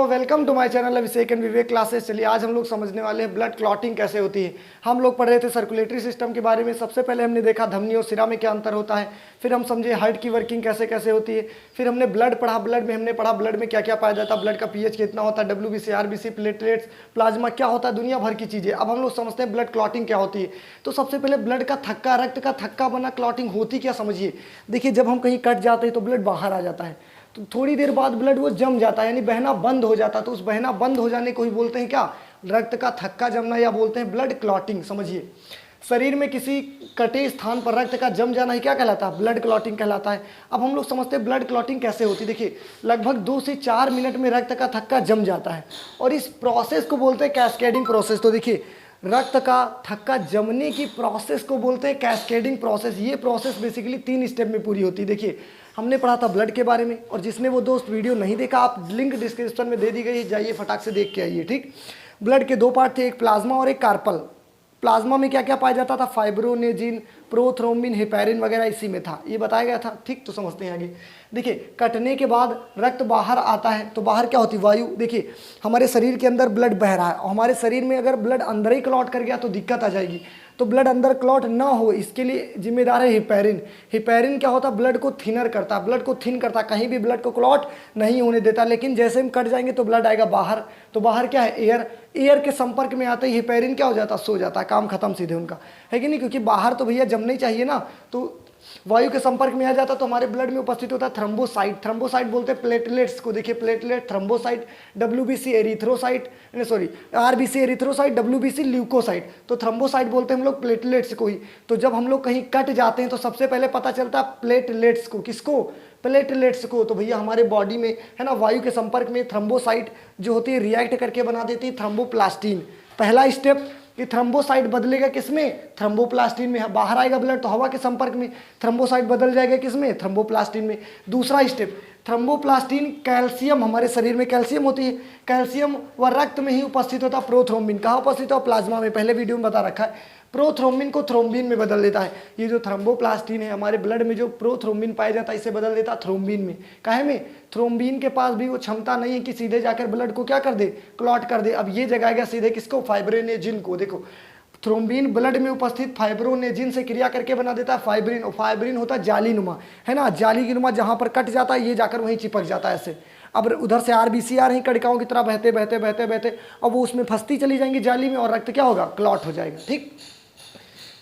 Welcome to my channel Abhishek and Vivek classes. चलिए आज हम लोग समझने वाले हैं ब्लड क्लॉटिंग कैसे होती है। हम लोग पढ़ रहे थे सर्कुलेटरी सिस्टम के बारे में। सबसे पहले हमने देखा धमनी और सिरा में क्या अंतर होता है, फिर हम समझे हार्ट की वर्किंग कैसे कैसे होती है, फिर हमने ब्लड पढ़ा। ब्लड में हमने पढ़ा ब्लड में क्या क्या पाया जाता है, ब्लड का पीएच कितना होता है, WBC, RBC, प्लेटलेट्स, प्लाज्मा क्या होता है, दुनिया भर की चीज़ें। अब हम लोग समझते हैं ब्लड क्लॉटिंग क्या होती है। तो सबसे पहले ब्लड का थक्का, रक्त का थक्का बना क्लॉटिंग होती क्या समझिए। देखिए जब हम कहीं कट जाते हैं तो ब्लड बाहर आ जाता है, तो थोड़ी देर बाद ब्लड वो जम जाता है, यानी बहना बंद हो जाता है। तो उस बहना बंद हो जाने को ही बोलते हैं क्या, रक्त का थक्का जमना, या बोलते हैं ब्लड क्लॉटिंग। समझिए शरीर में किसी कटे स्थान पर रक्त का जम जाना ही क्या कहलाता है, ब्लड क्लॉटिंग कहलाता है। अब हम लोग समझते हैं ब्लड क्लॉटिंग कैसे होती है। देखिए लगभग 2 से 4 मिनट में रक्त का थक्का जम जाता है और इस प्रोसेस को बोलते हैं कैस्केडिंग प्रोसेस। तो देखिए रक्त का थक्का जमने की प्रोसेस को बोलते हैं कैस्केडिंग प्रोसेस। ये प्रोसेस बेसिकली 3 स्टेप में पूरी होती है। देखिए हमने पढ़ा था ब्लड के बारे में, और जिसने वो दोस्त वीडियो नहीं देखा, आप लिंक डिस्क्रिप्शन में दे दी गई है, जाइए फटाक से देख के आइए। ठीक, ब्लड के 2 पार्ट थे, एक प्लाज्मा और एक कार्पल। प्लाज्मा में क्या क्या पाया जाता था, फाइब्रोनेजिन, प्रोथ्रोम्बिन, हेपेरिन वगैरह इसी में था, ये बताया गया था। ठीक, तो समझते हैं आगे। देखिए कटने के बाद रक्त बाहर आता है, तो बाहर क्या होती है, वायु। देखिए हमारे शरीर के अंदर ब्लड बह रहा है, और हमारे शरीर में अगर ब्लड अंदर ही क्लॉट कर गया तो दिक्कत आ जाएगी। तो ब्लड अंदर क्लॉट ना हो इसके लिए जिम्मेदार है हेपेरिन। हेपेरिन क्या होता है, ब्लड को थिनर करता है, ब्लड को थिन करता है, कहीं भी ब्लड को क्लॉट नहीं होने देता। लेकिन जैसे हम कट जाएंगे तो ब्लड आएगा बाहर, तो बाहर क्या है, एयर। एयर के संपर्क में आते ही हेपेरिन क्या हो जाता है, सो जाता है, काम खत्म सीधे उनका, है कि नहीं। क्योंकि बाहर तो भैया जमना ही चाहिए ना, तो वायु के संपर्क में आ जाता तो हमारे ब्लड में उपस्थित होता है थ्रोम्बोसाइट। थ्रोम्बोसाइट बोलते हैं प्लेटलेट्स को। देखिए platelet, thrombocyte, WBC erythrocyte, sorry RBC erythrocyte, WBC leukocyte. तो थ्रोम्बोसाइट बोलते हैं हम लोग प्लेटलेट्स को ही। तो जब हम लोग कहीं कट जाते हैं तो सबसे पहले पता चलता है प्लेटलेट्स को। किसको, प्लेटलेट्स को। तो भैया हमारे बॉडी में है ना, वायु के संपर्क में थ्रोम्बोसाइट जो होती है रिएक्ट करके बना देती है थ्रोम्बोप्लास्टिन। पहला स्टेप कि थ्रोम्बोसाइट बदलेगा किसमें, थ्रोम्बोप्लास्टिन में। बाहर आएगा ब्लड तो हवा के संपर्क में थ्रोम्बोसाइट बदल जाएगा किसमें, थ्रोम्बोप्लास्टिन में। दूसरा स्टेप, थ्रोम्बोप्लास्टिन कैल्शियम, हमारे शरीर में कैल्शियम होती है, कैल्शियम व रक्त में ही उपस्थित होता है प्रोथ्रोम्बिन। कहाँ उपस्थित हो, प्लाज्मा में, पहले वीडियो में बता रखा है। प्रोथ्रोम्बिन को थ्रोम्बिन में बदल देता है। ये जो थ्रोम्बोप्लास्टिन है हमारे ब्लड में जो प्रोथ्रोम्बिन पाया जाता है, इसे बदल देता है थ्रोम्बिन में। काहे में, थ्रोम्बिन के पास भी वो क्षमता नहीं है कि सीधे जाकर ब्लड को क्या कर दे, क्लॉट कर दे। अब ये जगाएगा सीधे किसको, फाइब्रोनेजिन को। देखो थ्रोम्बिन ब्लड में उपस्थित फाइब्रोनेजिन से क्रिया करके बना देता है फाइब्रिन, और फाइब्रिन होता है जाली नुमा, है ना, जाली की नुमा, जहां पर कट जाता है ये जाकर वहीं चिपक जाता है ऐसे। अब उधर से RBC आ रही कड़काओं की तरह बहते बहते बहते बहते, अब वो उसमें फंसती चली जाएंगी जाली में, और रक्त क्या होगा, क्लॉट हो जाएगा। ठीक,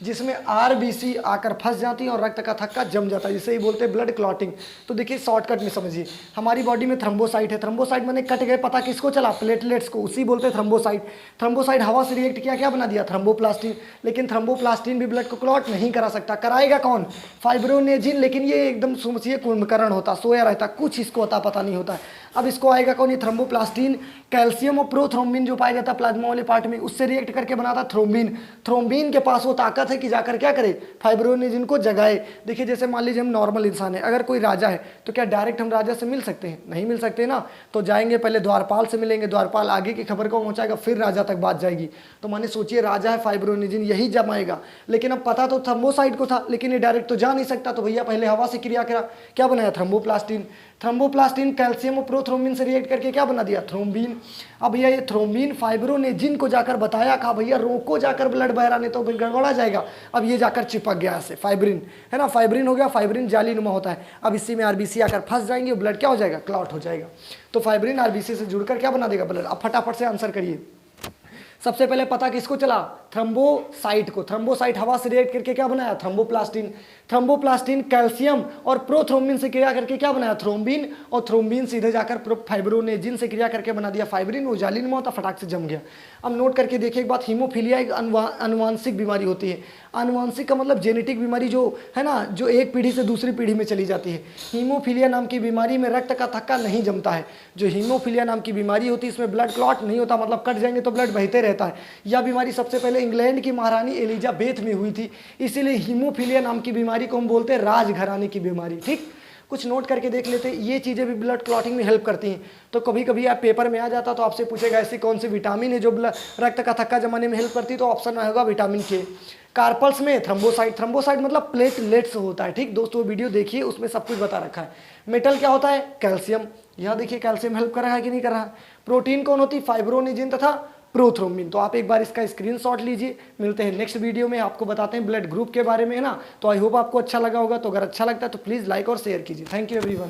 जिसमें RBC आकर फंस जाती है और रक्त का थक्का जम जाता है, जिसे ही बोलते हैं ब्लड क्लॉटिंग। तो देखिए शॉर्टकट में समझिए, हमारी बॉडी में थ्रोम्बोसाइट है। थ्रोम्बोसाइट मैंने कट गए, पता किसको चला, प्लेटलेट्स को, उसी बोलते हैं थ्रोम्बोसाइट। थ्रोम्बोसाइट हवा से रिएक्ट किया, क्या बना दिया, थ्रोम्बोप्लास्टिन। लेकिन थ्रोम्बोप्लास्टिन भी ब्लड को क्लॉट नहीं करा सकता, कराएगा कौन, फाइब्रोनेजिन। लेकिन ये एकदम समझिए कुंभकर्ण होता, सोया रहता, कुछ इसको होता पता नहीं होता। अब इसको आएगा कौन, ये थ्रोम्बोप्लास्टिन कैल्शियम और प्रोथ्रोम्बिन जो पाया जाता है प्लाज्मा वाले पार्ट में, उससे रिएक्ट करके बनाता थ्रोम्बिन। थ्रोम्बिन के पास वो ताकत है कि जाकर क्या करे, फाइब्रोनेजिन को जगाए। देखिए जैसे मान लीजिए हम नॉर्मल इंसान है, अगर कोई राजा है तो क्या डायरेक्ट हम राजा से मिल सकते हैं, नहीं मिल सकते ना। तो जाएंगे पहले द्वारपाल से मिलेंगे, द्वारपाल आगे की खबर को पहुंचाएगा, फिर राजा तक बात जाएगी। तो माने सोचिए राजा है, फाइब्रोनेजिन यही जमाएगा। लेकिन अब पता तो थ्रोम्बोसाइट को था, लेकिन ये डायरेक्ट तो जा नहीं सकता, तो भैया पहले हवा से क्रिया करा, क्या बनाया, थ्रोम्बोप्लास्टिन। थ्रोम्बोप्लास्टिन कैल्शियम और प्रोथ्रोम्बिन से रिएक्ट करके क्या बना दिया, थ्रोम्बिन। अब भैया ये थ्रोम्बिन फाइब्रोनेजिन को जाकर बताया, कहा भैया रोको जाकर ब्लड बह रहा, नहीं तो गड़बड़ा जाएगा। अब ये जाकर चिपक गया ऐसे, फाइब्रिन, है ना, फाइब्रिन हो गया। फाइब्रिन जाली नुमा होता है। अब इसी में RBC आकर फंस जाएंगे, ब्लड क्या हो जाएगा, क्लॉट हो जाएगा। तो फाइब्रिन RBC से जुड़कर क्या बना देगा, ब्लड। अब फटाफट से आंसर करिए। सबसे पहले पता किसको चला, थ्रोम्बोसाइट को। थ्रोम्बोसाइट हवा से रिएक्ट करके क्या बनाया, थ्रोम्बोप्लास्टिन। थ्रोम्बोप्लास्टिन कैल्शियम और प्रोथ्रोम्बिन से क्रिया करके क्या बनाया, थ्रोम्बिन। और थ्रोम्बिन सीधे जाकर फाइब्रोनेजिन से क्रिया करके बना दिया फाइब्रिन। वो जाली नुमा होता, फटाक से जम गया। अब नोट करके देखिए एक बात, हीमोफीलिया एक अनुवांशिक बीमारी होती है। अनुवांशिक का मतलब जेनेटिक बीमारी जो है ना, जो एक पीढ़ी से दूसरी पीढ़ी में चली जाती है। हीमोफीलिया नाम की बीमारी में रक्त का थक्का नहीं जमता है। जो हीमोफीलिया नाम की बीमारी होती है इसमें ब्लड क्लॉट नहीं होता, मतलब कट जाएंगे तो ब्लड बहते रहता है। यह बीमारी सबसे पहले इंग्लैंड की महारानी एलिजाबेथ में हुई थी, इसीलिए हीमोफीलिया नाम की बीमारी को हम बोलते हैं राजघराने की बीमारी। ठीक, कुछ नोट करके देख लेते हैं, ये चीज़ें भी ब्लड क्लॉटिंग में हेल्प करती हैं। तो कभी कभी आप पेपर में आ जाता तो आपसे पूछेगा ऐसी कौन सी विटामिन है जो रक्त का थक्का जमाने में हेल्प करती है, तो ऑप्शन में होगा विटामिन K। कार्पल्स में थ्रोम्बोसाइट, थ्रोम्बोसाइट मतलब प्लेटलेट्स होता है। ठीक दोस्तों, वीडियो देखिए, उसमें सब कुछ बता रखा है। मेटल क्या होता है? कैल्शियम। यहाँ देखिए कैल्शियम हेल्प कर रहा है कि नहीं कर रहा। प्रोटीन कौन होती है? फाइब्रोनिजिन तथा प्रोथ्रोम्बिन। तो आप एक बार इसका स्क्रीनशॉट लीजिए। मिलते हैं नेक्स्ट वीडियो में, आपको बताते हैं ब्लड ग्रुप के बारे में, है ना। तो आई होप आपको अच्छा लगा होगा। तो अगर अच्छा लगता है तो प्लीज़ लाइक और शेयर कीजिए। Thank you everyone.